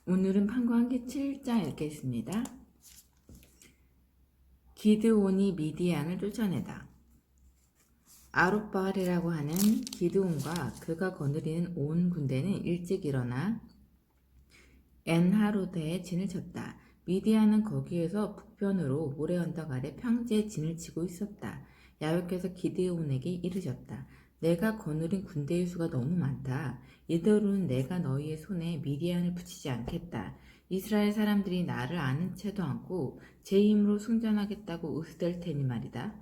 오늘은 판관기 7장 읽겠습니다. 기드온이 미디안을 쫓아내다. 아룻바알이라고 하는 기드온과 그가 거느리는 온 군대는 일찍 일어나 엔하로드에 진을 쳤다. 미디안은 거기에서 북편으로 모래 언덕 아래 평지에 진을 치고 있었다. 야훼께서 기드온에게 이르셨다. 내가 거느린 군대의 수가 너무 많다. 이대로는 내가 너희의 손에 미디안을 붙이지 않겠다. 이스라엘 사람들이 나를 아는 채도 않고 제 힘으로 승전하겠다고 으스댈 테니 말이다.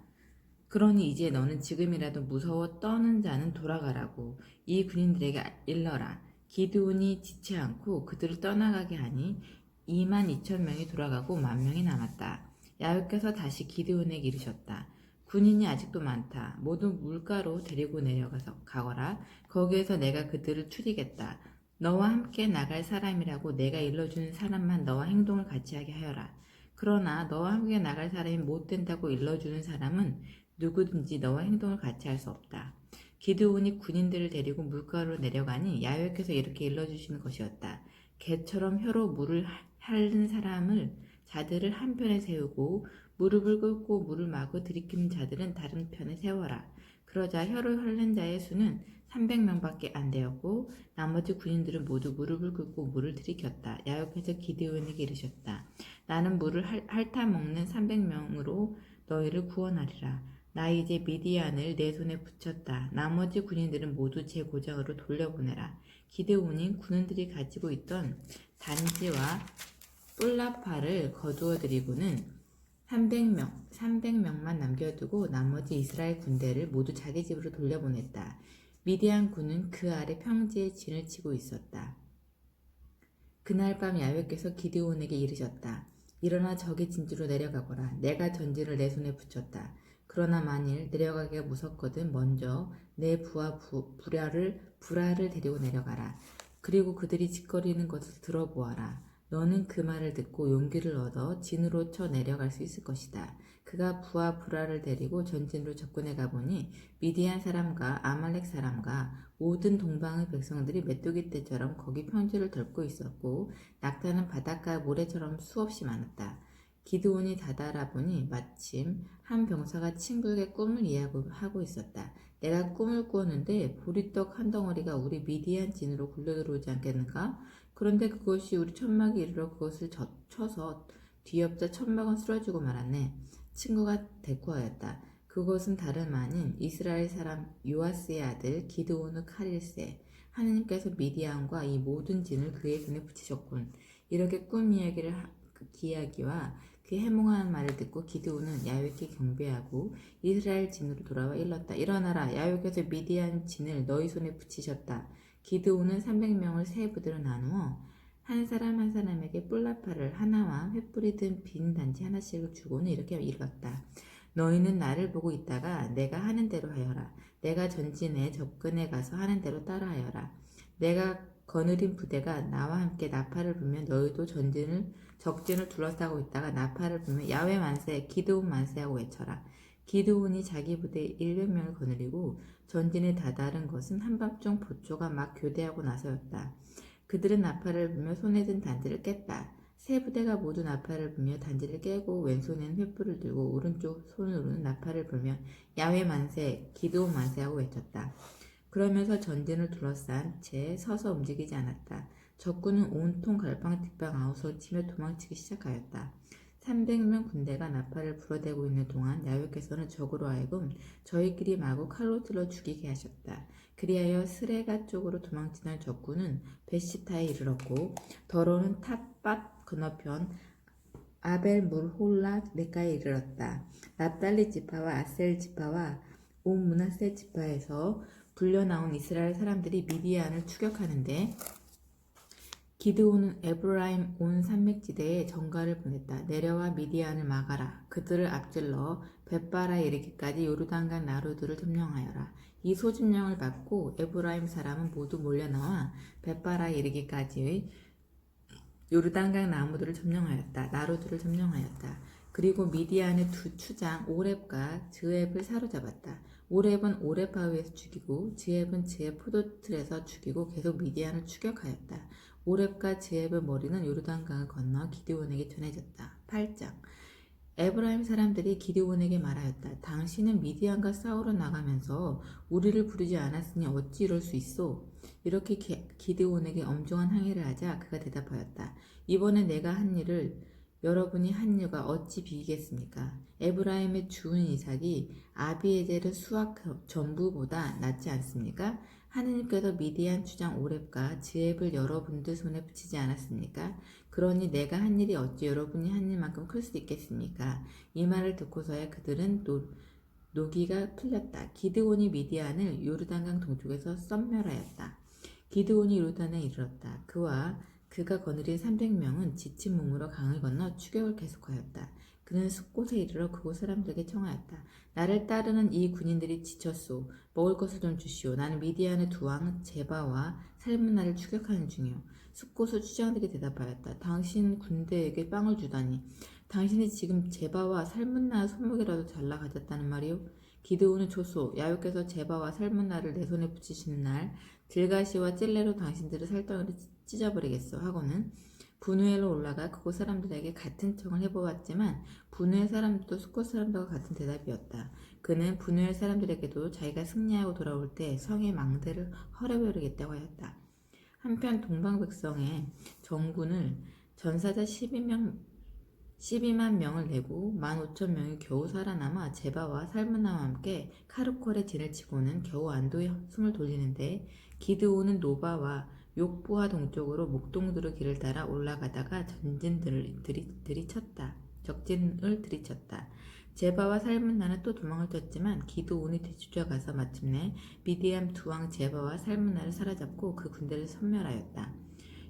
그러니 이제 너는 지금이라도 무서워 떠는 자는 돌아가라고 이 군인들에게 일러라. 기드온이 지체 않고 그들을 떠나가게 하니 22,000명이 돌아가고 10,000명이 남았다. 야훼께서 다시 기드온에게 이르셨다. 군인이 아직도 많다. 모두 물가로 데리고 내려가서 가거라. 거기에서 내가 그들을 추리겠다. 너와 함께 나갈 사람이라고 내가 일러주는 사람만 너와 행동을 같이 하게 하여라. 그러나 너와 함께 나갈 사람이 못 된다고 일러주는 사람은 누구든지 너와 행동을 같이 할 수 없다. 기드온이 군인들을 데리고 물가로 내려가니 야훼께서 이렇게 일러주시는 것이었다. 개처럼 혀로 물을 핥는 자들을 한편에 세우고 무릎을 꿇고 물을 마구 들이키는 자들은 다른 편에 세워라. 그러자 혀를 핥는 자의 수는 300명밖에 안 되었고 나머지 군인들은 모두 무릎을 꿇고 물을 들이켰다. 야훼께서 기드온에게 이르셨다. 나는 물을 핥아 먹는 300명으로 너희를 구원하리라. 나 이제 미디안을 내 손에 붙였다. 나머지 군인들은 모두 제 고장으로 돌려보내라. 기드온이 군인들이 가지고 있던 단지와 뿔라파를 거두어들이고는 300명만 남겨두고 나머지 이스라엘 군대를 모두 자기 집으로 돌려보냈다. 미디안 군은 그 아래 평지에 진을 치고 있었다. 그날 밤 야훼께서 기드온에게 이르셨다. 일어나 적의 진지로 내려가거라. 내가 전진을 내 손에 붙였다. 그러나 만일 내려가기가 무섭거든 먼저 내 부하 부라를 데리고 내려가라. 그리고 그들이 짓거리는 것을 들어보아라. 너는 그 말을 듣고 용기를 얻어 진으로 쳐 내려갈 수 있을 것이다. 그가 부하 부라를 데리고 전진으로 접근해 가보니 미디안 사람과 아말렉 사람과 모든 동방의 백성들이 메뚜기 떼처럼 거기 평지를 덮고 있었고 낙타는 바닷가 모래처럼 수없이 많았다. 기드온이 다다라보니 마침 한 병사가 친구에게 꿈을 이야기하고 있었다. 내가 꿈을 꾸었는데 보리떡 한 덩어리가 우리 미디안 진으로 굴러들어오지 않겠는가? 그런데 그것이 우리 천막에 이르러 그것을 쳐서 뒤엎자 천막은 쓰러지고 말았네. 친구가 대꾸하였다. 그것은 다름 아닌 이스라엘 사람 요아스의 아들 기드온의 칼일세. 하느님께서 미디안과 이 모든 진을 그의 손에 붙이셨군. 이렇게 꿈 이야기를 이야기와 그 해몽하는 말을 듣고 기드온은 야훼께 경배하고 이스라엘 진으로 돌아와 일렀다. 일어나라. 야훼께서 미디안 진을 너희 손에 붙이셨다. 기드온은 300명을 세 부대로 나누어 한 사람 한 사람에게 뿔라파를 하나와 횃불이 든 빈 단지 하나씩을 주고는 이렇게 읽었다. 너희는 나를 보고 있다가 내가 하는 대로 하여라. 내가 전진에 접근해 가서 하는 대로 따라하여라. 내가 거느린 부대가 나와 함께 나팔을 불면 너희도 적진을 둘러싸고 있다가 나팔을 불면 야훼 만세, 기드온 만세하고 외쳐라. 기드온이 자기 부대 700명을 거느리고 전진에 다다른 것은 한밤중 보초가 막 교대하고 나서였다. 그들은 나팔을 불며 손에 든 단지를 깼다. 세 부대가 모두 나팔을 불며 단지를 깨고 왼손에는 횃불을 들고 오른쪽 손으로는 나팔을 불며 야훼 만세, 기드온 만세하고 외쳤다. 그러면서 전진을 둘러싼 채 서서 움직이지 않았다. 적군은 온통 갈팡질팡 아우성을 치며 도망치기 시작하였다. 300명 군대가 나팔을 불어대고 있는 동안 야훼께서는 적으로 하여금 저희끼리 마구 칼로 찔러 죽이게 하셨다. 그리하여 스레가 쪽으로 도망치는 적군은 베시타에 이르렀고 더러는 탑밭 건너편 아벨 물홀라 넷가에 이르렀다. 납달리 지파와 아셀 지파와 온 므낫세 지파에서 불려나온 이스라엘 사람들이 미디안을 추격하는데 기드온은 에브라임 온 산맥지대에 전가를 보냈다. 내려와 미디안을 막아라. 그들을 앞질러 벳바라에 이르기까지 요르단강 나루들을 점령하여라. 이 소집령을 받고 에브라임 사람은 모두 몰려나와 벳바라에 이르기까지의 요르단강 나루들을 점령하였다. 그리고 미디안의 두 추장 오렙과 즈앱을 사로잡았다. 오렙은 오렙 바위에서 죽이고 즈앱은 즈앱 포도틀에서 죽이고 계속 미디안을 추격하였다. 오렙과 즈앱의 머리는 요르단강을 건너 기드온에게 전해졌다. 8장 에브라임 사람들이 기드온에게 말하였다. 당신은 미디안과 싸우러 나가면서 우리를 부르지 않았으니 어찌 이럴 수 있소? 이렇게 기드온에게 엄중한 항의를 하자 그가 대답하였다. 이번에 내가 한 일을 여러분이 한 일과 어찌 비기겠습니까? 에브라임의 주은 이삭이 아비에젤의 수확 전부보다 낫지 않습니까? 하느님께서 미디안 주장 오렙과 즈앱을 여러분들 손에 붙이지 않았습니까? 그러니 내가 한 일이 어찌 여러분이 한 일만큼 클 수 있겠습니까? 이 말을 듣고서야 그들은 노기가 풀렸다. 기드온이 미디안을 요르단강 동쪽에서 썸멸하였다. 기드온이 요르단에 이르렀다. 그가 거느린 300명은 지친 몸으로 강을 건너 추격을 계속하였다. 그는 숲곳에 이르러 그곳 사람들에게 청하였다. 나를 따르는 이 군인들이 지쳤소. 먹을 것을 좀 주시오. 나는 미디안의 두 왕 제바와 살문나를 추격하는 중이오. 숲곳의 추장들이 대답하였다. 당신 군대에게 빵을 주다니. 당신이 지금 제바와 살문나의 손목이라도 잘라 가졌다는 말이오? 기드온은 조소, 야훼께서 제바와 살문나를 내 손에 붙이시는 날 들가시와 찔레로 당신들을 살덩이를 찢어버리겠소 하고는 분우엘로 올라가 그곳 사람들에게 같은 청을 해보았지만 분우엘 사람들도 숫곳 사람들과 같은 대답이었다. 그는 분우엘 사람들에게도 자기가 승리하고 돌아올 때 성의 망대를 헐어버리겠다고 하였다. 한편 동방 백성의 정군을 전사자 12만 명을 내고 15,000명이 겨우 살아남아 제바와 살문나와 함께 카르콜의 진을 치고는 겨우 안도의 숨을 돌리는데 기드온은 노바와 욕부하 동쪽으로 목동두루 길을 따라 올라가다가 적진을 들이쳤다. 제바와 살문나는 또 도망을 쳤지만 기드온이 뒤쫓아가서 마침내 미디안 두 왕 제바와 살문나를 사로잡고 그 군대를 섬멸하였다.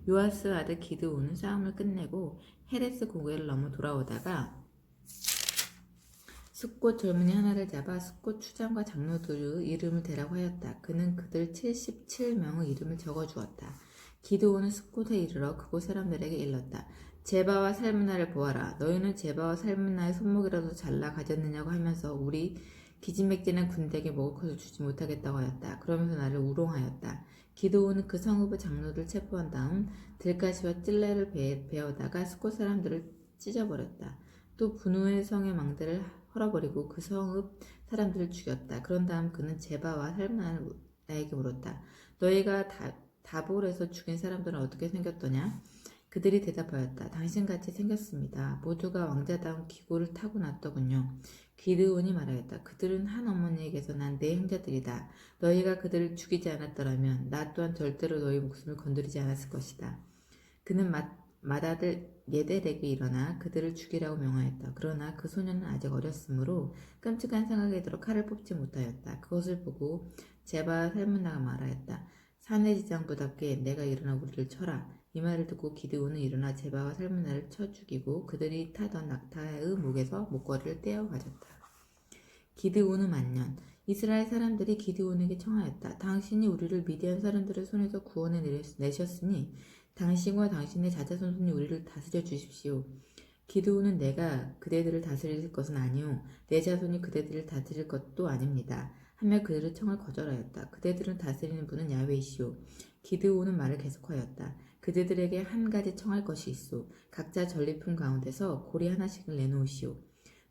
요아스 아들 기드온은 싸움을 끝내고 헤레스 고개를 넘어 돌아오다가 숫꽃 젊은이 하나를 잡아 숫꽃 추장과 장로들의 이름을 대라고 하였다. 그는 그들 77명의 이름을 적어주었다. 기드온은 숫꽃에 이르러 그곳 사람들에게 일렀다. 제바와 살문나를 보아라. 너희는 제바와 살문나의 손목이라도 잘라 가졌느냐고 하면서 우리 기진맥진한 군대에게 먹을 것을 주지 못하겠다고 하였다. 그러면서 나를 우롱하였다. 기드온은 그 성읍의 장로들 체포한 다음 들가시와 찔레를 베어다가 숫꽃 사람들을 찢어버렸다. 또 분우엘 성의 망대를 헐어버리고 그 성읍 사람들을 죽였다. 그런 다음 그는 제바와 살문나에게 물었다. 너희가 다볼에서 죽인 사람들은 어떻게 생겼더냐? 그들이 대답하였다. 당신같이 생겼습니다. 모두가 왕자다운 기고를 타고났더군요. 기드온이 말하였다. 그들은 한 어머니에게서 난 내 형제들이다. 너희가 그들을 죽이지 않았더라면 나 또한 절대로 너희 목숨을 건드리지 않았을 것이다. 그는 맏아들 예델에게 일어나 그들을 죽이라고 명하였다. 그러나 그 소년은 아직 어렸으므로 끔찍한 생각에 들어 칼을 뽑지 못하였다. 그것을 보고 제바 살문나가 말하였다. 사내 지장부답게 내가 일어나 우리를 쳐라. 이 말을 듣고 기드온은 일어나 제바와 살문나를 쳐 죽이고 그들이 타던 낙타의 목에서 목걸이를 떼어 가졌다. 기드온은 만년 이스라엘 사람들이 기드온에게 청하였다. 당신이 우리를 미디안 사람들의 손에서 구원해 내셨으니 당신과 당신의 자자손손이 우리를 다스려 주십시오. 기드온은 내가 그대들을 다스릴 것은 아니오. 내 자손이 그대들을 다스릴 것도 아닙니다. 하며 그들의 청을 거절하였다. 그대들은 다스리는 분은 야훼이시오. 기드온은 말을 계속하였다. 그대들에게 한 가지 청할 것이 있소. 각자 전리품 가운데서 고리 하나씩을 내놓으시오.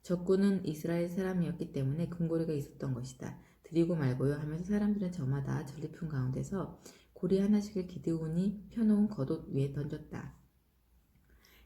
적군은 이스라엘 사람이었기 때문에 금고리가 있었던 것이다. 드리고 말고요 하면서 사람들은 저마다 전리품 가운데서 고리 하나씩을 기드온이 펴놓은 겉옷 위에 던졌다.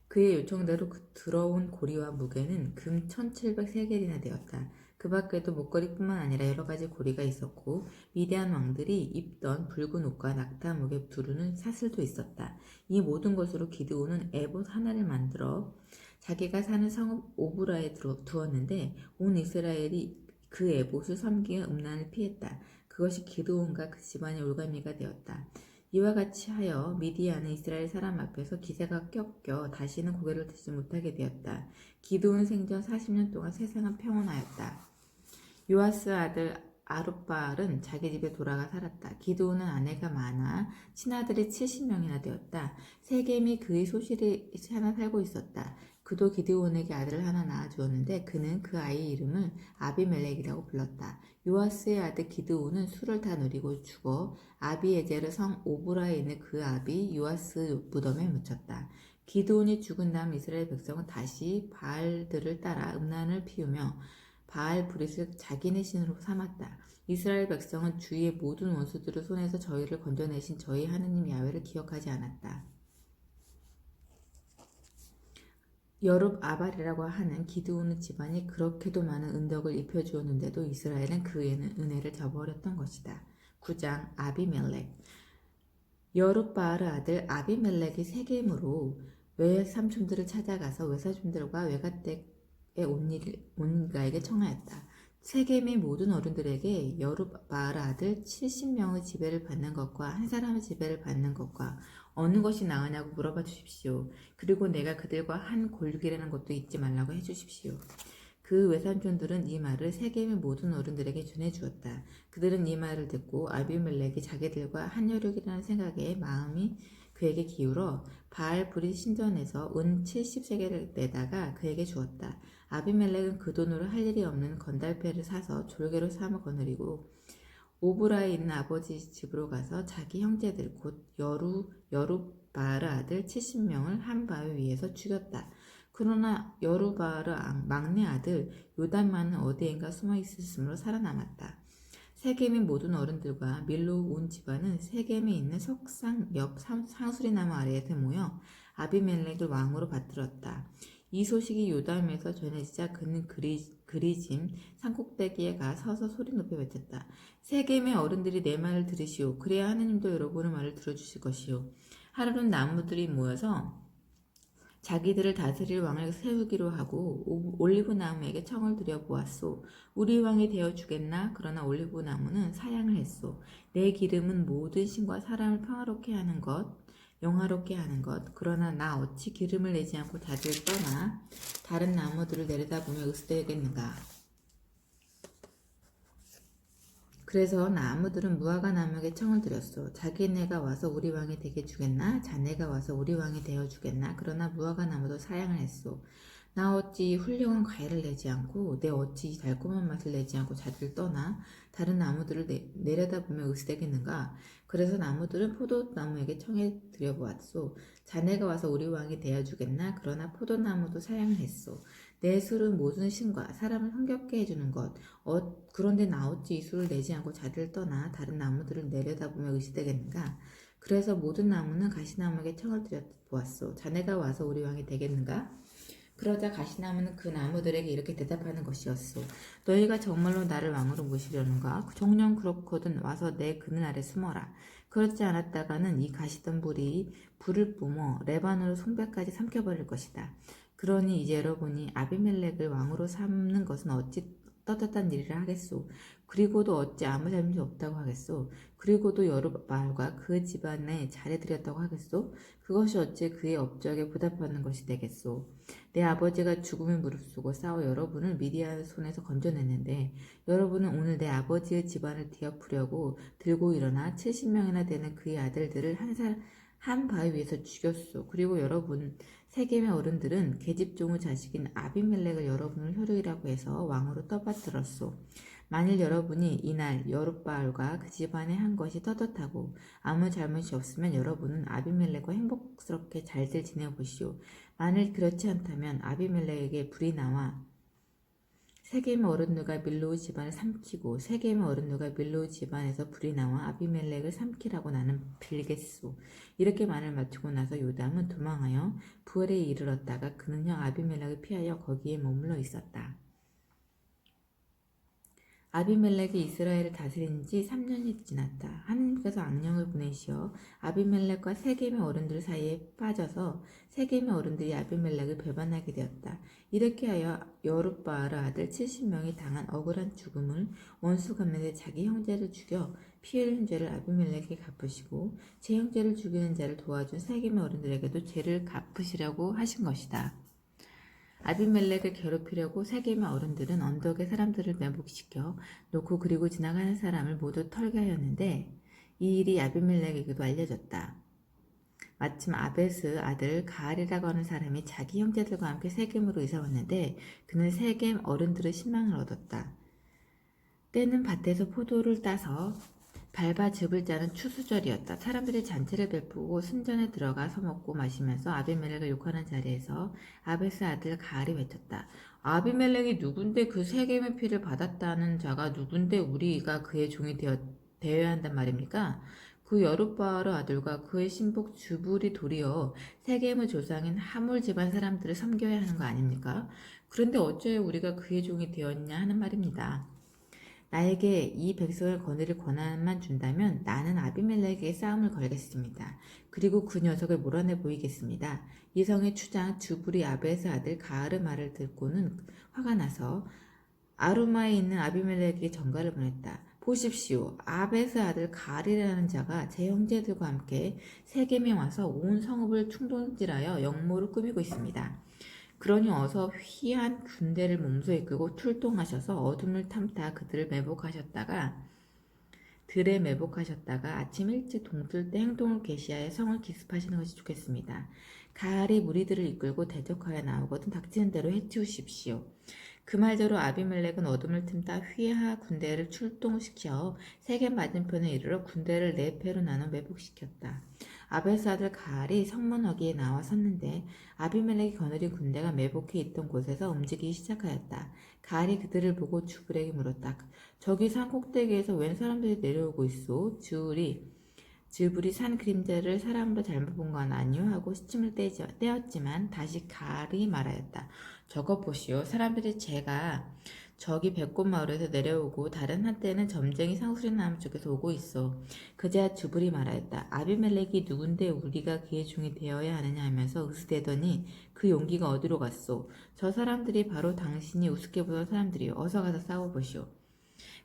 그의 요청대로 들어온 고리와 무게는 금 1700세겔이나 되었다. 그 밖에도 목걸이뿐만 아니라 여러 가지 고리가 있었고 위대한 왕들이 입던 붉은 옷과 낙타 목에 두르는 사슬도 있었다. 이 모든 것으로 기드온은 에봇 하나를 만들어 자기가 사는 성읍 오브라에 두었는데 온 이스라엘이 그 에봇을 섬기며 음란을 피했다. 그것이 기드온과 그 집안의 올가미가 되었다. 이와 같이 하여 미디안은 이스라엘 사람 앞에서 기세가 꺾여 다시는 고개를 들지 못하게 되었다. 기드온 생전 40년 동안 세상은 평온하였다. 요아스 아들 아룻바알은 자기 집에 돌아가 살았다. 기드온은 아내가 많아 친아들이 70명이나 되었다. 세겜이 그의 소실이 하나 살고 있었다. 그도 기드온에게 아들을 하나 낳아주었는데 그는 그 아이 이름을 아비멜렉이라고 불렀다. 요아스의 아들 기드온은 술을 다 누리고 죽어 아비에제르 성 오브라에 있는 그 아비 요아스 무덤에 묻혔다. 기드온이 죽은 다음 이스라엘 백성은 다시 바알들을 따라 음란을 피우며 바알 브릿을 자기네 신으로 삼았다. 이스라엘 백성은 주위의 모든 원수들의 손에서 저희를 건져내신 저희 하느님 야훼를 기억하지 않았다. 여룹아발이라고 하는 기드온의 집안이 그렇게도 많은 은덕을 입혀주었는데도 이스라엘은 그에는 은혜를 저버렸던 것이다. 9장 아비멜렉. 여룹바알의 아들 아비멜렉이 세겜으로 외삼촌들을 찾아가서 외사촌들과 외가댁에 온 이가에게 청하였다. 세겜의 모든 어른들에게 여룹바알의 아들 70명의 지배를 받는 것과 한 사람의 지배를 받는 것과 어느 것이 나으냐고 물어봐 주십시오. 그리고 내가 그들과 한 골육이라는 것도 잊지 말라고 해주십시오. 그 외삼촌들은 이 말을 세겜의 모든 어른들에게 전해주었다. 그들은 이 말을 듣고 아비멜렉이 자기들과 한 혈육이라는 생각에 마음이 그에게 기울어 바알 브릿 신전에서 은 70세겔을 내다가 그에게 주었다. 아비멜렉은 그 돈으로 할 일이 없는 건달패를 사서 졸개로 삼아 거느리고 오브라에 있는 아버지 집으로 가서 자기 형제들 곧 여룹바알의 아들 70명을 한 바위 위에서 죽였다. 그러나 여룹바알의 막내 아들 요담만은 어디엔가 숨어 있었으므로 살아남았다. 세겜의 모든 어른들과 밀로 온 집안은 세겜에 있는 석상 옆 상수리나무 아래에서 모여 아비멜렉을 왕으로 받들었다. 이 소식이 요담에서 전해지자 그는 그리짐 산꼭대기에 가 서서 소리 높여 외쳤다. 세겜의 어른들이 내 말을 들으시오. 그래야 하느님도 여러분의 말을 들어주실 것이오. 하루는 나무들이 모여서 자기들을 다스릴 왕을 세우기로 하고 올리브 나무에게 청을 드려보았소. 우리 왕이 되어 주겠나? 그러나 올리브 나무는 사양을 했소. 내 기름은 모든 신과 사람을 평화롭게 하는 것, 영화롭게 하는 것. 그러나 나 어찌 기름을 내지 않고 다들 떠나 다른 나무들을 내려다보며 으스대겠는가? 그래서 나무들은 무화과 나무에게 청을 드렸소. 자기네가 와서 우리 왕이 되게 주겠나? 자네가 와서 우리 왕이 되어 주겠나? 그러나 무화과 나무도 사양을 했소. 나 어찌 훌륭한 과일을 내지 않고 내 어찌 달콤한 맛을 내지 않고 자들 떠나 다른 나무들을 내려다보며 으스대겠는가? 그래서 나무들은 포도나무에게 청해 드려보았소. 자네가 와서 우리 왕이 되어 주겠나? 그러나 포도나무도 사양을 했소. 내 술은 모든 신과 사람을 흥겹게 해주는 것. 그런데 나 어찌 이 술을 내지 않고 자들 떠나 다른 나무들을 내려다보며 의시되겠는가? 그래서 모든 나무는 가시나무에게 청을 드려보았소. 자네가 와서 우리 왕이 되겠는가? 그러자 가시나무는 그 나무들에게 이렇게 대답하는 것이었소. 너희가 정말로 나를 왕으로 모시려는가? 정녕 그렇거든 와서 내 그늘 아래 숨어라. 그렇지 않았다가는 이 가시덤불이 불을 뿜어 레바논의 송배까지 삼켜버릴 것이다. 그러니 이제 여러분이 아비멜렉을 왕으로 삼는 것은 어찌 떳떳한 일이라 하겠소. 그리고도 어찌 아무 잘못이 없다고 하겠소. 그리고도 여룹바알과 그 집안에 잘해드렸다고 하겠소. 그것이 어찌 그의 업적에 보답하는 것이 되겠소. 내 아버지가 죽음에 무릅쓰고 싸워 여러분을 미디안 손에서 건져냈는데 여러분은 오늘 내 아버지의 집안을 뒤엎으려고 들고 일어나 70명이나 되는 그의 아들들을 한 바위 위에서 죽였소. 그리고 여러분 세겜의 어른들은 계집종의 자식인 아비멜렉을 여러분을 혈육이라고 해서 왕으로 떠받들었소. 만일 여러분이 이날 여룹바알과 그 집안에 한 것이 떳떳하고 아무 잘못이 없으면 여러분은 아비멜렉과 행복스럽게 잘들 지내보시오. 만일 그렇지 않다면 아비멜렉에게 불이 나와 세겜의 어른들과 밀로우 집안을 삼키고 세겜의 어른들과 밀로우 집안에서 불이 나와 아비멜렉을 삼키라고 나는 빌겠소. 이렇게 말을 마치고 나서 요담은 도망하여 부엘에 이르렀다가 그는 형 아비멜렉을 피하여 거기에 머물러 있었다. 아비멜렉이 이스라엘을 다스린 지 3년이 지났다. 하느님께서 악령을 보내시어 아비멜렉과 세겜의 어른들 사이에 빠져서 세겜의 어른들이 아비멜렉을 배반하게 되었다. 이렇게 하여 여룹바알의 아들 70명이 당한 억울한 죽음을 원수 갚는데 자기 형제를 죽여 피 흘린 죄를 아비멜렉에게 갚으시고 제 형제를 죽이는 자를 도와준 세겜의 어른들에게도 죄를 갚으시려고 하신 것이다. 아비멜렉을 괴롭히려고 세겜의 어른들은 언덕에 사람들을 매복시켜 놓고 그리고 지나가는 사람을 모두 털게 하였는데 이 일이 아비멜렉에게도 알려졌다. 마침 아벳의 아들 가알이라고 하는 사람이 자기 형제들과 함께 세겜으로 이사 왔는데 그는 세겜 어른들의 신망을 얻었다. 때는 밭에서 포도를 따서 밟아 즙을 짜는 추수절이었다. 사람들이 잔치를 베푸고 순전에 들어가 서 먹고 마시면서 아비멜렉을 욕하는 자리에서 아벳의 아들 가알이 외쳤다. 아비멜렉이 누군데 그 세겜의 피를 받았다는 자가 누군데 우리가 그의 종이 되어야 한단 말입니까? 그 여룻바알의 아들과 그의 신복 주불이 도리어 세겜의 조상인 하물 집안 사람들을 섬겨야 하는 거 아닙니까? 그런데 어째 우리가 그의 종이 되었냐 하는 말입니다. 나에게 이 백성을 거느릴 권한만 준다면 나는 아비멜렉에게 싸움을 걸겠습니다. 그리고 그 녀석을 몰아내 보이겠습니다. 이성의 추장 주불이 아벳의 아들 가알의 말을 듣고는 화가 나서 아루마에 있는 아비멜렉에게 전가를 보냈다. 보십시오. 아벳의 아들 가알이라는 자가 제 형제들과 함께 세겜에 와서 온 성읍을 충동질하여 역모를 꾸미고 있습니다. 그러니 어서 휘한 군대를 몸소에 이끌고 출동하셔서 어둠을 탐타 그들을 매복하셨다가 아침 일찍 동틀 때 행동을 개시하여 성을 기습하시는 것이 좋겠습니다. 가알이 무리들을 이끌고 대적하여 나오거든 닥치는 대로 해치우십시오. 그 말대로 아비멜렉은 어둠을 틈타 휘하 군대를 출동시켜 세겜 맞은편에 이르러 군대를 네 패로 나눠 매복시켰다. 아벳의 아들 가알이 성문어기에 나와 섰는데 아비멜렉이 거느린 군대가 매복해 있던 곳에서 움직이기 시작하였다. 가알이 그들을 보고 주불에게 물었다. 저기 산 꼭대기에서 웬 사람들이 내려오고 있소? 주불이 산 그림자를 사람으로 잘못 본 건 아니오 하고 시침을 떼었지만 다시 가알이 말하였다. 저것 보시오. 사람들이 제가 저기 백꽃 마을에서 내려오고 다른 한때는 점쟁이 상수리 나무 쪽에서 오고 있어. 그제야 주불이 말하였다. 아비멜렉이 누군데 우리가 그의 종이 되어야 하느냐 하면서 으스대더니 그 용기가 어디로 갔소? 저 사람들이 바로 당신이 우습게 보던 사람들이요. 어서 가서 싸워보시오.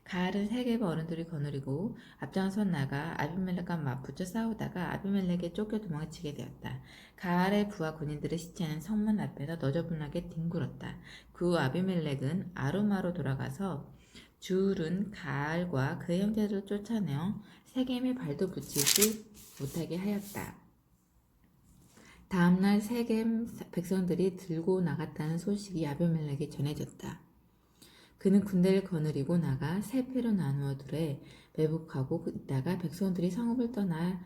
가알은 세겜의 어른들이 거느리고 앞장서 나가 아비멜렉과 맞붙어 싸우다가 아비멜렉에 쫓겨 도망치게 되었다. 가알의 부하 군인들의 시체는 성문 앞에서 너저분하게 뒹굴었다. 그 후 아비멜렉은 아루마로 돌아가서 주울은 가알과 그의 형제들을 쫓아내어 세겜에 발도 붙이지 못하게 하였다. 다음날 세겜 백성들이 들고 나갔다는 소식이 아비멜렉에 전해졌다. 그는 군대를 거느리고 나가 세 패로 나누어 둘에 매복하고 있다가 백성들이 성읍을 떠나는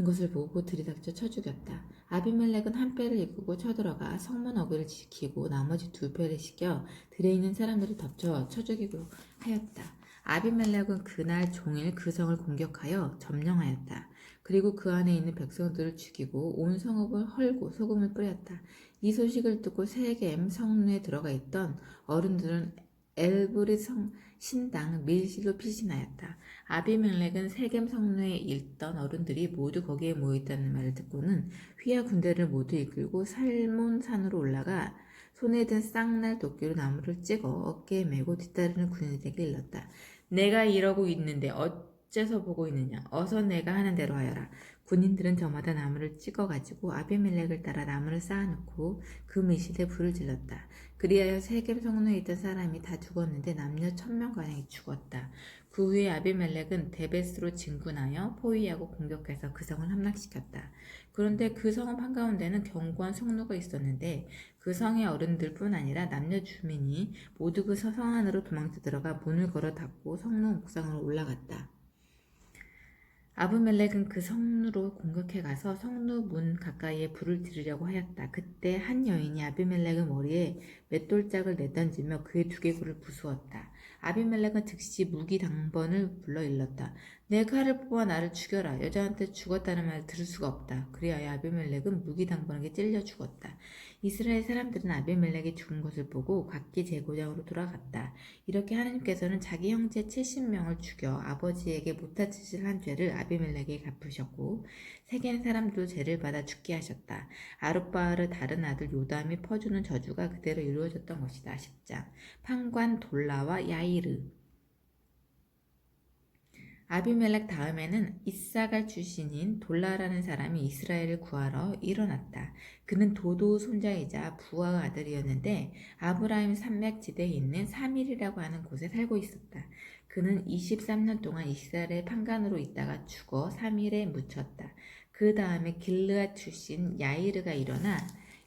것을 보고 들이닥쳐 쳐 죽였다. 아비멜렉은 한 패를 이끌고 쳐들어가 성문 어귀를 지키고 나머지 두 패를 시켜 들에 있는 사람들을 덮쳐 쳐 죽이고 하였다. 아비멜렉은 그날 종일 그 성을 공격하여 점령하였다. 그리고 그 안에 있는 백성들을 죽이고 온 성읍을 헐고 소금을 뿌렸다. 이 소식을 듣고 세겜 성문에 들어가 있던 어른들은 엘브리 신당 밀실로 피신하였다. 아비멜렉은 세겜 성내에 있던 어른들이 모두 거기에 모여있다는 말을 듣고는 휘하 군대를 모두 이끌고 살몬산으로 올라가 손에 든 쌍날 도끼로 나무를 찍어 어깨에 메고 뒤따르는 군인들에게 일렀다. 내가 이러고 있는데 어째서 보고 있느냐? 어서 내가 하는 대로 하여라. 군인들은 저마다 나무를 찍어가지고 아비멜렉을 따라 나무를 쌓아놓고 그 밀실에 불을 질렀다. 그리하여 세겜 성내에 있던 사람이 다 죽었는데 남녀 1000명가량이 죽었다. 그 후에 아비멜렉은 데베스로 진군하여 포위하고 공격해서 그 성을 함락시켰다. 그런데 그 성읍 한가운데는 견고한 성로가 있었는데 그 성의 어른들뿐 아니라 남녀 주민이 모두 그 성 안으로 도망쳐 들어가 문을 걸어 닫고 성로 옥상으로 올라갔다. 아비멜렉은 그 성루로 공격해 가서 성루 문 가까이에 불을 지르려고 하였다. 그때 한 여인이 아비멜렉의 머리에 맷돌짝을 내던지며 그의 두개골을 부수었다. 아비멜렉은 즉시 무기 당번을 불러 일렀다. 내 칼을 뽑아 나를 죽여라. 여자한테 죽었다는 말을 들을 수가 없다. 그리하여 아비멜렉은 무기 당번에게 찔려 죽었다. 이스라엘 사람들은 아비멜렉이 죽은 것을 보고 각기 제고장으로 돌아갔다. 이렇게 하나님께서는 자기 형제 70명을 죽여 아버지에게 못할 짓을 한 죄를 아비멜렉에게 갚으셨고 세겜 사람들도 죄를 받아 죽게 하셨다. 아룻바알의 다른 아들 요담이 퍼주는 저주가 그대로 이루어졌던 것이다. 10장 판관 돌라와 야이르. 아비멜렉 다음에는 이사갈 출신인 돌라라는 사람이 이스라엘을 구하러 일어났다. 그는 도도의 손자이자 부하의 아들이었는데 아브라함 산맥지대에 있는 사밀이라고 하는 곳에 살고 있었다. 그는 23년 동안 이스라엘의 판관으로 있다가 죽어 사밀에 묻혔다. 그 다음에 길르앗 출신 야이르가 일어나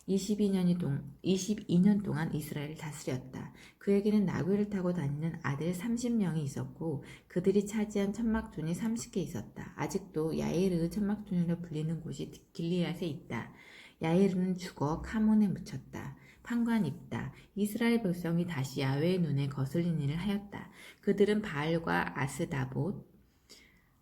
22년 동안 이스라엘을 다스렸다. 그에게는 나귀를 타고 다니는 아들 30명이 있었고 그들이 차지한 천막존이 30개 있었다. 아직도 야이르의 천막존이라 불리는 곳이 길리앗에 있다. 야이르는 죽어 카몬에 묻혔다. 판관 입다. 이스라엘 백성이 다시 야훼의 눈에 거슬린 일을 하였다. 그들은 바알과 아스다봇,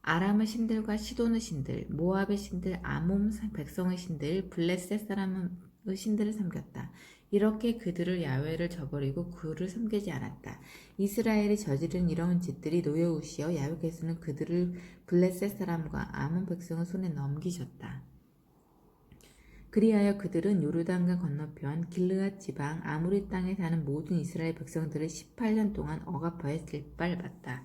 아람의 신들과 시돈의 신들, 모압의 신들, 아몬 백성의 신들, 블레셋 사람의 신들을 섬겼다. 이렇게 그들을 야훼를 저버리고 그를 섬기지 않았다. 이스라엘이 저지른 이러한 짓들이 노여우시어 야훼께서는 그들을 블레셋 사람과 아몬 백성의 손에 넘기셨다. 그리하여 그들은 요르단강 건너편 길르앗 지방 아무리 땅에 사는 모든 이스라엘 백성들을 18년 동안 억압하여 짓밟았다.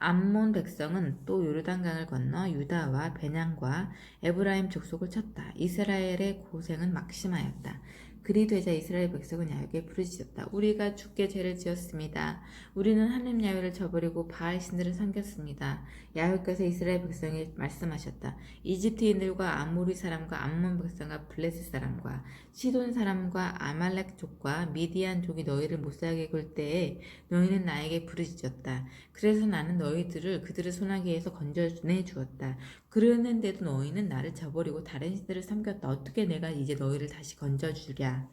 암몬 백성은 또 요르단강을 건너 유다와 베냐과 에브라임 족속을 쳤다. 이스라엘의 고생은 막심하였다. 그리 되자 이스라엘 백성은 야훼에게 부르짖었다. 우리가 주께 죄를 지었습니다. 우리는 하나님 야훼를 저버리고 바알 신들을 섬겼습니다. 야훼께서 이스라엘 백성에게 말씀하셨다. 이집트인들과 아모리 사람과 암몬 백성과 블레셋 사람과 시돈 사람과 아말렉 족과 미디안 족이 너희를 못살게 굴 때에 너희는 나에게 부르짖었다. 그래서 나는 너희들을 그들의 손아귀에서 건져내 주었다. 그러는데도 너희는 나를 저버리고 다른 신들을 섬겼다. 어떻게 내가 이제 너희를 다시 건져주랴.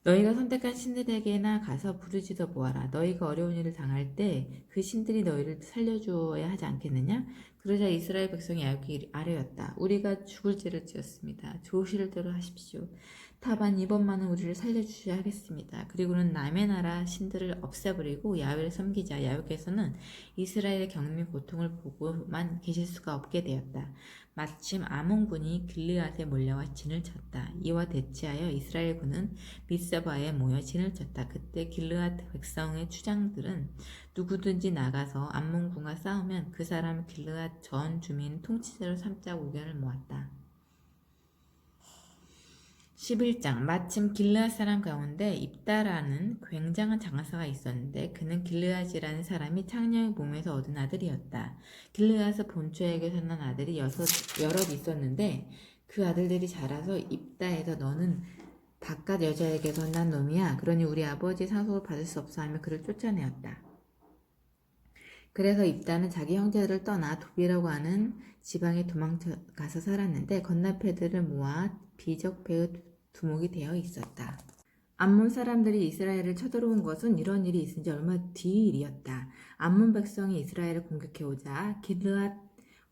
너희가 선택한 신들에게나 가서 부르짖어 보아라. 너희가 어려운 일을 당할 때 그 신들이 너희를 살려주어야 하지 않겠느냐? 그러자 이스라엘 백성이 야훼에게 아뢰었다. 우리가 죽을 죄를 지었습니다. 좋으실 대로 하십시오. 다만 이번만은 우리를 살려주셔야 하겠습니다. 그리고는 남의 나라 신들을 없애버리고 야훼를 섬기자. 야훼께서는 이스라엘의 경미 고통을 보고만 계실 수가 없게 되었다. 마침 아몬군이 길르앗에 몰려와 진을 쳤다. 이와 대치하여 이스라엘군은 미스바에 모여 진을 쳤다. 그때 길르앗 백성의 추장들은 누구든지 나가서 암몬군과 싸우면 그 사람을 길르앗 전 주민 통치자로 삼자고 의견을 모았다. 11장 마침 길르앗 사람 가운데 입다라는 굉장한 장사가 있었는데 그는 길르앗이라는 사람이 창녀의 몸에서 얻은 아들이었다. 길르앗의 본초에게서 난 아들이 여럿 있었는데 그 아들들이 자라서 입다에서 너는 바깥 여자에게서 난 놈이야. 그러니 우리 아버지의 상속을 받을 수 없어 하며 그를 쫓아내었다. 그래서 입다는 자기 형제들을 떠나 도비라고 하는 지방에 도망가서 살았는데 건너패들을 모아 비적배의 두목이 되어 있었다. 암몬 사람들이 이스라엘을 쳐들어온 것은 이런 일이 있은 지 얼마 뒤 일이었다. 암몬 백성이 이스라엘을 공격해오자 길르앗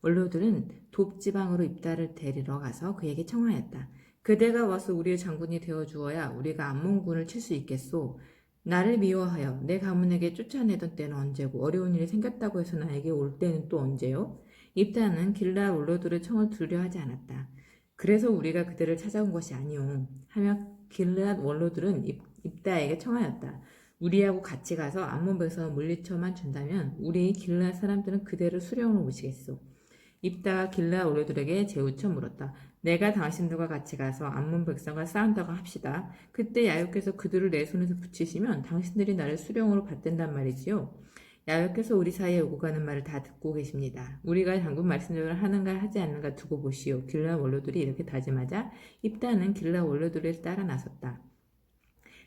원로들은 돕 지방으로 입다를 데리러 가서 그에게 청하였다. 그대가 와서 우리의 장군이 되어 주어야 우리가 암몬군을 칠 수 있겠소. 나를 미워하여 내 가문에게 쫓아내던 때는 언제고 어려운 일이 생겼다고 해서 나에게 올 때는 또 언제요? 입다는 길르앗 원로들의 청을 들으려 하지 않았다. 그래서 우리가 그들을 찾아온 것이 아니오 하며 길르앗 원로들은 입다에게 청하였다. 우리하고 같이 가서 암몬 백성을 물리쳐만 준다면 우리 길르앗 사람들은 그대를 수령으로 모시겠소. 입다가 길르앗 원로들에게 재우쳐 물었다. 내가 당신들과 같이 가서 암몬 백성과 싸운다고 합시다. 그때 야훼께서 그들을 내 손에서 붙이시면 당신들이 나를 수령으로 받든단 말이지요. 야훼께서 우리 사이에 오고 가는 말을 다 듣고 계십니다. 우리가 장군 말씀대로 하는가 하지 않는가 두고 보시오. 길르앗 원로들이 이렇게 다짐하자 입다는 길르앗 원로들을 따라 나섰다.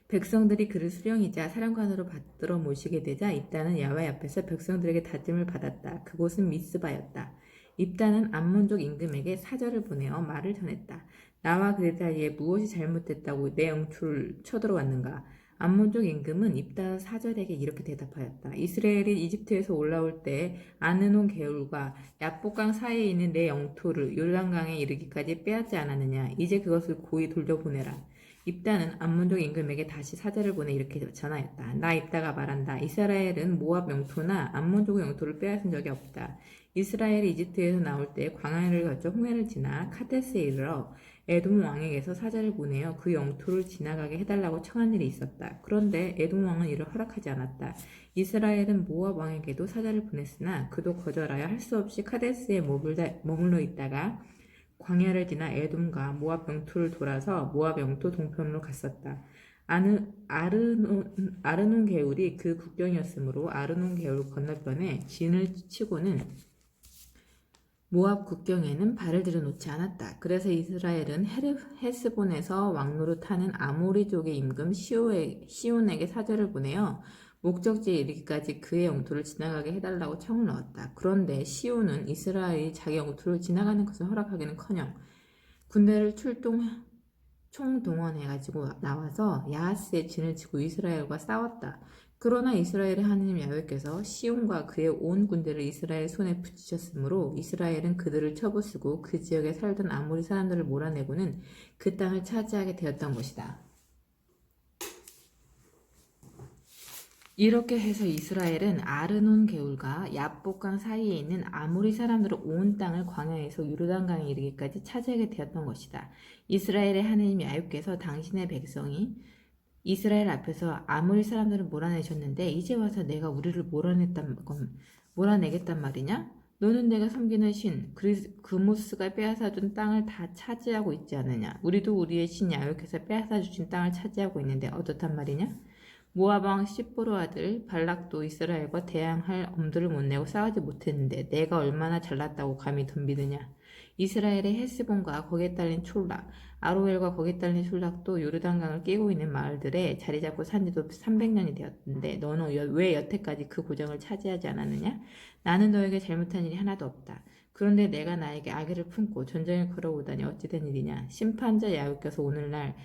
백성들이 그를 수령이자 사령관으로 받들어 모시게 되자 입다는 야훼 앞에서 백성들에게 다짐을 받았다. 그곳은 미스바였다. 입다는 암몬족 임금에게 사절을 보내어 말을 전했다. 나와 그들 사이에 무엇이 잘못됐다고 내 영토를 쳐들어왔는가? 암몬족 임금은 입다 사절에게 이렇게 대답하였다. 이스라엘이 이집트에서 올라올 때 아느논 개울과 야복강 사이에 있는 내 영토를 요르단강에 이르기까지 빼앗지 않았느냐? 이제 그것을 고이 돌려보내라. 입다는 암몬족 임금에게 다시 사절을 보내 이렇게 전하였다. 나 입다가 말한다. 이스라엘은 모압 영토나 암몬족 영토를 빼앗은 적이 없다. 이스라엘이 이집트에서 나올 때 광야를 거쳐 홍해를 지나 카데스에 이르러 에돔 왕에게서 사절을 보내어 그 영토를 지나가게 해달라고 청한 일이 있었다. 그런데 에돔 왕은 이를 허락하지 않았다. 이스라엘은 모압 왕에게도 사절을 보냈으나 그도 거절하여 할 수 없이 카데스에 머물러 있다가 광야를 지나 에돔과 모압 영토를 돌아서 모압 영토 동편으로 갔었다. 아르논 개울이 그 국경이었으므로 아르논 개울 건너편에 진을 치고는 모압 국경에는 발을 들여놓지 않았다. 그래서 이스라엘은 헤스본에서 왕노릇하는 아모리족의 임금 시온에게 사절을 보내어 목적지에 이르기까지 그의 영토를 지나가게 해달라고 청을 넣었다. 그런데 시온은 이스라엘이 자기 영토를 지나가는 것을 허락하기는커녕 군대를 총동원해가지고 나와서 야하스의 진을 치고 이스라엘과 싸웠다. 그러나 이스라엘의 하느님 야훼께서 시온과 그의 온 군대를 이스라엘 손에 붙이셨으므로 이스라엘은 그들을 쳐부수고 그 지역에 살던 아모리 사람들을 몰아내고는 그 땅을 차지하게 되었던 것이다. 이렇게 해서 이스라엘은 아르논 개울과 야복강 사이에 있는 아모리 사람들의 온 땅을 광야에서 요르단강에 이르기까지 차지하게 되었던 것이다. 이스라엘의 하느님 야훼께서 당신의 백성이 이스라엘 앞에서 아모리 사람들을 몰아내셨는데 이제 와서 내가 우리를 몰아내겠단 말이냐? 너는 내가 섬기는 신 그모스가 빼앗아준 땅을 다 차지하고 있지 않느냐? 우리도 우리의 신 야훼께서 빼앗아주신 땅을 차지하고 있는데 어떻단 말이냐? 모압 왕 시보르 아들 발락도 이스라엘과 대항할 엄두를 못 내고 싸우지 못했는데 내가 얼마나 잘났다고 감히 덤비느냐. 이스라엘의 헤스본과 거기에 딸린 촐락, 아로엘과 거기에 딸린 촐락도 요르단강을 끼고 있는 마을들에 자리 잡고 산 지도 300년이 되었는데 너는 왜 여태까지 그 고정을 차지하지 않았느냐? 나는 너에게 잘못한 일이 하나도 없다. 그런데 내가 나에게 악의를 품고 전쟁을 걸어오다니 어찌된 일이냐? 심판자 야훼께서 오늘날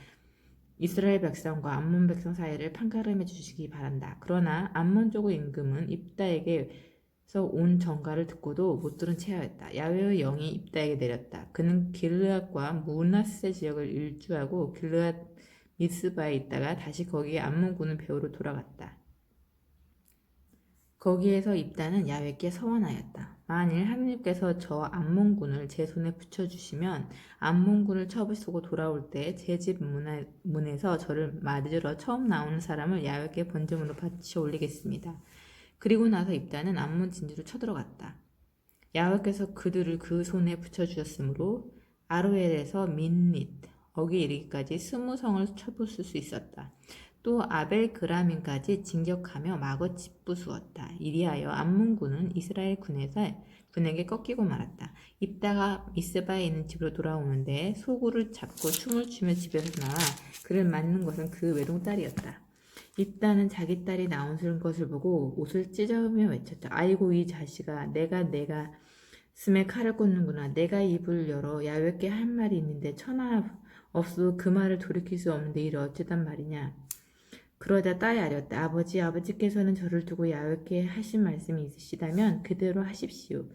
이스라엘 백성과 암몬 백성 사이를 판가름해 주시기 바란다. 그러나 암몬족의 임금은 입다에게서 온 전가를 듣고도 못 들은 채하였다. 야훼의 영이 입다에게 내렸다. 그는 길르앗과 무나세 지역을 일주하고 길르앗 미스바에 있다가 다시 거기에 암몬군을 배우러 돌아갔다. 거기에서 입다는 야훼께 서원하였다. 만일 하느님께서 저 암몬군을 제 손에 붙여주시면 암몬군을 쳐부수고 돌아올 때 제 집 문에서 저를 맞으러 처음 나오는 사람을 야훼께 번제물로 바쳐 올리겠습니다. 그리고 나서 입다는 암몬 진주로 쳐들어갔다. 야훼께서 그들을 그 손에 붙여주셨으므로 아로엘에서 민릿 어기 이르기까지 20성을 쳐부술 수 있었다. 또 아벨 그라민까지 진격하며 마거 짓부수었다. 이리하여 암몬군은 이스라엘 군에게 꺾이고 말았다. 입다가 미스바에 있는 집으로 돌아오는데 소구를 잡고 춤을 추며 집에서 나와 그를 맞는 것은 그 외동딸이었다. 입다는 자기 딸이 나온 것을 보고 옷을 찢으며 외쳤다. 아이고 이 자식아, 내가 스에 칼을 꽂는구나. 내가 입을 열어 야훼께 할 말이 있는데 천하 없어 그 말을 돌이킬 수 없는데 이를 어찌단 말이냐. 그러자 딸이 아렸다. 아버지께서는 저를 두고 야훼께 하신 말씀이 있으시다면 그대로 하십시오.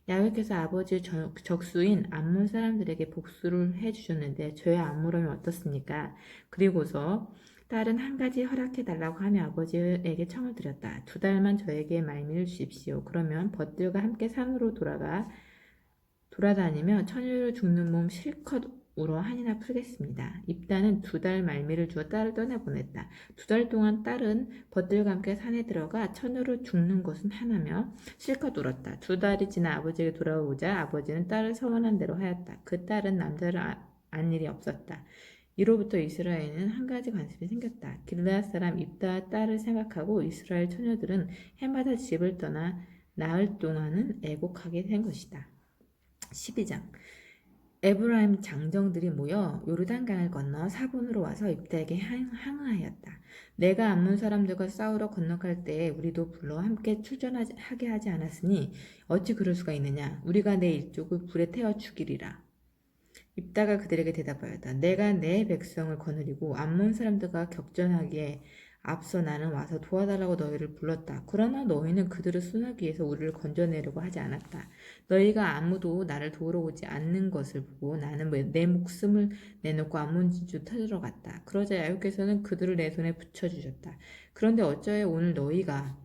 야훼께서 아버지의 적수인 암몬 사람들에게 복수를 해주셨는데 저의 암모람이 어떻습니까? 그리고서 딸은 한 가지 허락해달라고 하며 아버지에게 청을 드렸다. 2달만 저에게 말미를 주십시오. 그러면 벗들과 함께 산으로 돌아다니며 처녀로 죽는 몸 실컷 울어 한이나 풀겠습니다. 입다는 2달 말미를 주어 딸을 떠내보냈다. 2달 동안 딸은 벗들과 함께 산에 들어가 처녀로 죽는 것은 하나며 실컷 울었다. 2달이 지나 아버지에게 돌아오자 아버지는 딸을 서원한 대로 하였다. 그 딸은 남자를 안 일이 없었다. 이로부터 이스라엘에는 한 가지 관습이 생겼다. 길르앗 사람 입다와 딸을 생각하고 이스라엘 처녀들은 해마다 집을 떠나 나흘 동안은 애곡하게 된 것이다. 12장 에브라임 장정들이 모여 요르단강을 건너 사본으로 와서 입다에게 항의하였다. 내가 암몬 사람들과 싸우러 건너갈 때에 우리도 불러 함께 출전하게 하지 않았으니 어찌 그럴 수가 있느냐. 우리가 내 일족을 불에 태워 죽이리라. 입다가 그들에게 대답하였다. 내가 내 백성을 거느리고 암몬 사람들과 격전하기에 앞서 나는 와서 도와달라고 너희를 불렀다. 그러나 너희는 그들을 순하기 위해서 우리를 건져내려고 하지 않았다. 너희가 아무도 나를 도우러 오지 않는 것을 보고 나는 내 목숨을 내놓고 암몬 진주 터지러 갔다. 그러자 야훼께서는 그들을 내 손에 붙여주셨다. 그런데 어쩌여 오늘 너희가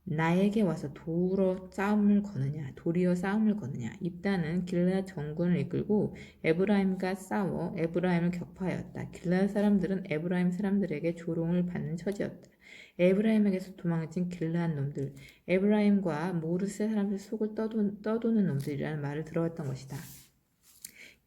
나에게 와서 도리어 싸움을 거느냐. 입다는 길르앗 전군을 이끌고 에브라임과 싸워 에브라임을 격파하였다. 길르앗 사람들은 에브라임 사람들에게 조롱을 받는 처지였다. 에브라임에게서 도망친 길르앗 놈들, 에브라임과 모르세 사람들 속을 떠도는 놈들이라는 말을 들어왔던 것이다.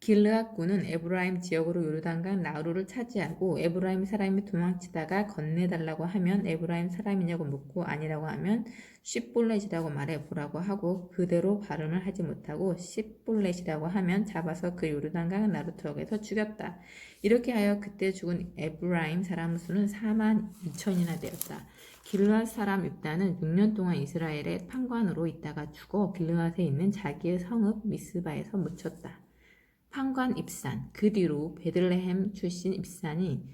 길르앗군은 에브라임 지역으로 요르단강 나루를 차지하고 에브라임 사람이 도망치다가 건네달라고 하면 에브라임 사람이냐고 묻고 아니라고 하면 쉿볼렛이라고 말해보라고 하고 그대로 발음을 하지 못하고 쉿볼렛이라고 하면 잡아서 그 요르단강 나루 트럭에서 죽였다. 이렇게 하여 그때 죽은 에브라임 사람 수는 4만 2천이나 되었다. 길르앗 사람 입다는 6년 동안 이스라엘의 판관으로 있다가 죽어 길르앗에 있는 자기의 성읍 미스바에서 묻혔다. 판관 입산, 그 뒤로 베들레헴 출신 입산이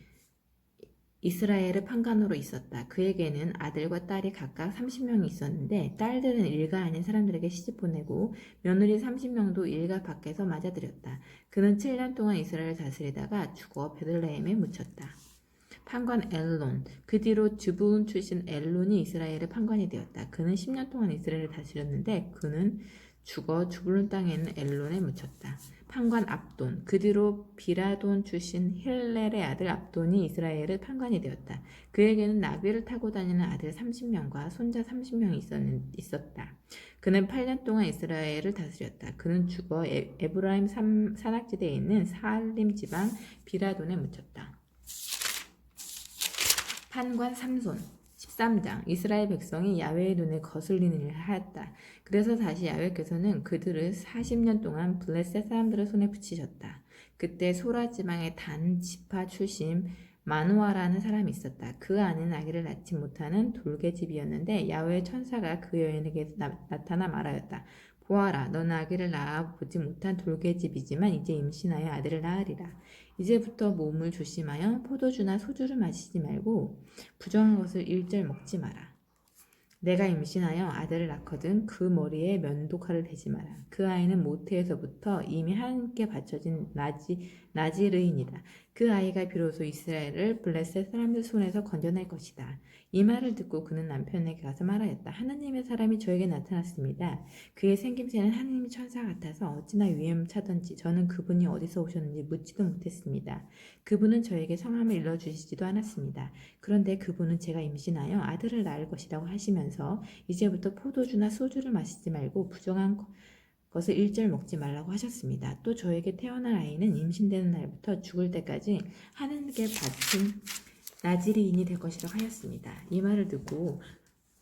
이스라엘의 판관으로 있었다. 그에게는 아들과 딸이 각각 30명이 있었는데 딸들은 일가 아닌 사람들에게 시집 보내고 며느리 30명도 일가 밖에서 맞아들였다. 그는 7년 동안 이스라엘을 다스리다가 죽어 베들레헴에 묻혔다. 판관 엘론, 그 뒤로 즈부운 출신 엘론이 이스라엘의 판관이 되었다. 그는 10년 동안 이스라엘을 다스렸는데 그는 죽어 주불론 땅에 있는 엘론에 묻혔다. 판관 압돈, 그 뒤로 비라돈 출신 힐렐의 아들 압돈이 이스라엘의 판관이 되었다. 그에게는 나귀를 타고 다니는 아들 30명과 손자 30명이 있었다. 그는 8년 동안 이스라엘을 다스렸다. 그는 죽어 에브라임 산악지대에 있는 사알림 지방 비라돈에 묻혔다. 판관 삼손 13장 이스라엘 백성이 야훼의 눈에 거슬리는 일을 하였다. 그래서 다시 야훼께서는 그들을 40년 동안 블레셋 사람들의 손에 붙이셨다. 그때 소라 지방의 단 지파 출신 마누아라는 사람이 있었다. 그 아내는 아기를 낳지 못하는 돌개집이었는데 야훼의 천사가 그 여인에게 나타나 말하였다. 보아라, 너는 아기를 낳아 보지 못한 돌개집이지만 이제 임신하여 아들을 낳으리라. 이제부터 몸을 조심하여 포도주나 소주를 마시지 말고 부정한 것을 일절 먹지 마라. 내가 임신하여 아들을 낳거든 그 머리에 면도칼을 대지 마라. 그 아이는 모태에서부터 이미 하나님께 바쳐진 나지르인이다. 그 아이가 비로소 이스라엘을 블레셋 사람들 손에서 건져낼 것이다. 이 말을 듣고 그는 남편에게 가서 말하였다. 하나님의 사람이 저에게 나타났습니다. 그의 생김새는 하나님의 천사 같아서 어찌나 위험차던지 저는 그분이 어디서 오셨는지 묻지도 못했습니다. 그분은 저에게 성함을 일러주시지도 않았습니다. 그런데 그분은 제가 임신하여 아들을 낳을 것이라고 하시면서 이제부터 포도주나 소주를 마시지 말고 부정한 것을 일절 먹지 말라고 하셨습니다. 또 저에게 태어날 아이는 임신되는 날부터 죽을 때까지 하나님께 바친 나지리인이 될 것이라고 하였습니다. 이 말을 듣고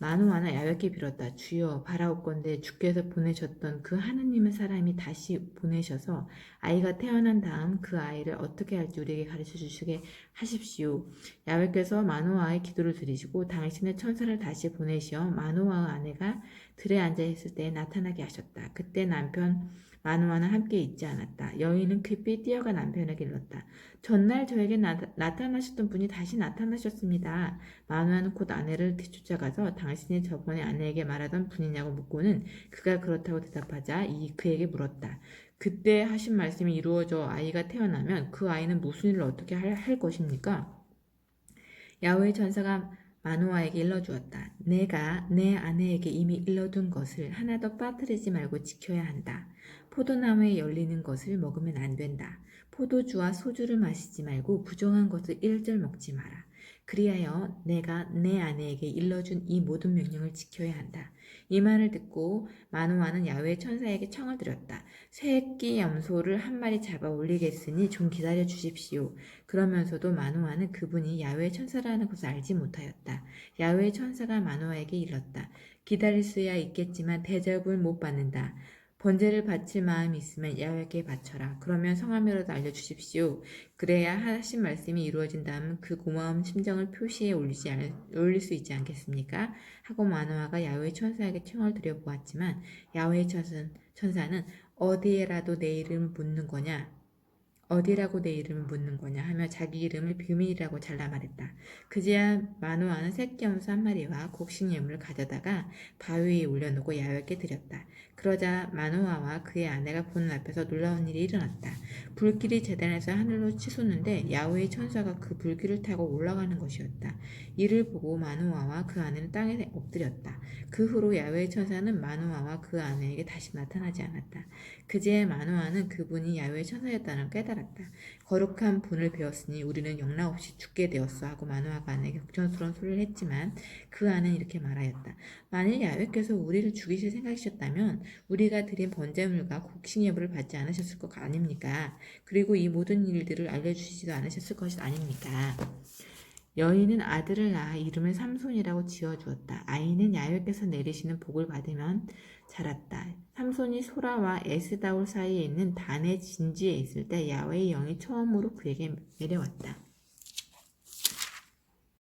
마누아나 야훼께 빌었다. 주여 바라옵건대 주께서 보내셨던 그 하느님의 사람이 다시 보내셔서 아이가 태어난 다음 그 아이를 어떻게 할지 우리에게 가르쳐 주시게 하십시오. 야훼께서 마누아의 기도를 들으시고 당신의 천사를 다시 보내시어 마누아의 아내가 들에 앉아 있을 때에 나타나게 하셨다. 그때 남편 마누아는 함께 있지 않았다. 여인은 급히 뛰어가 남편에게 일렀다. 전날 저에게 나타나셨던 분이 다시 나타나셨습니다. 마누아는 곧 아내를 뒤쫓아가서 당신이 저번에 아내에게 말하던 분이냐고 묻고는 그가 그렇다고 대답하자 그에게 물었다. 그때 하신 말씀이 이루어져 아이가 태어나면 그 아이는 무슨 일을 어떻게 할 것입니까? 야훼의 천사가 마누아에게 일러주었다. 내가 내 아내에게 이미 일러둔 것을 하나도 빠뜨리지 말고 지켜야 한다. 포도나무에 열리는 것을 먹으면 안 된다. 포도주와 소주를 마시지 말고 부정한 것을 일절 먹지 마라. 그리하여 내가 내 아내에게 일러준 이 모든 명령을 지켜야 한다. 이 말을 듣고 마누아는 야훼의 천사에게 청을 드렸다. 새끼 염소를 한 마리 잡아 올리겠으니 좀 기다려 주십시오. 그러면서도 마누아는 그분이 야훼의 천사라는 것을 알지 못하였다. 야훼의 천사가 마누아에게 일렀다. 기다릴 수야 있겠지만 대접을 못 받는다. 번제를 바칠 마음이 있으면 야훼께 바쳐라. 그러면 성함이라도 알려주십시오. 그래야 하신 말씀이 이루어진다면 그 고마운 심정을 표시에 올릴 수 있지 않겠습니까? 하고 마누아가 야훼의 천사에게 청을 드려보았지만 야훼의 천사는 어디라고 내 이름을 묻는 거냐 하며 자기 이름을 비밀이라고 잘라 말했다. 그제야 마누아는 새끼 염소 한 마리와 곡식 예물을 가져다가 바위 위에 올려놓고 야훼께 드렸다. 그러자 마누아와 그의 아내가 보는 앞에서 놀라운 일이 일어났다. 불길이 제단에서 하늘로 치솟는데 야훼의 천사가 그 불길을 타고 올라가는 것이었다. 이를 보고 마누아와 그 아내는 땅에 엎드렸다. 그 후로 야훼의 천사는 마누아와 그 아내에게 다시 나타나지 않았다. 그제야 마누아는 그분이 야훼의 천사였다는 걸 깨달았다. 거룩한 분을 배웠으니 우리는 영락없이 죽게 되었어 하고 마누아가 아내에게 걱정스러운 소리를 했지만 그 아내는 이렇게 말하였다. 만일 야훼께서 우리를 죽이실 생각이셨다면 우리가 드린 번제물과 곡식 예물을 받지 않으셨을 것 아닙니까? 그리고 이 모든 일들을 알려주시지도 않으셨을 것이 아닙니까? 여인은 아들을 낳아 이름을 삼손이라고 지어주었다. 아이는 야훼께서 내리시는 복을 받으면 자랐다. 삼손이 소라와 에스다올 사이에 있는 단의 진지에 있을 때 야훼의 영이 처음으로 그에게 내려왔다.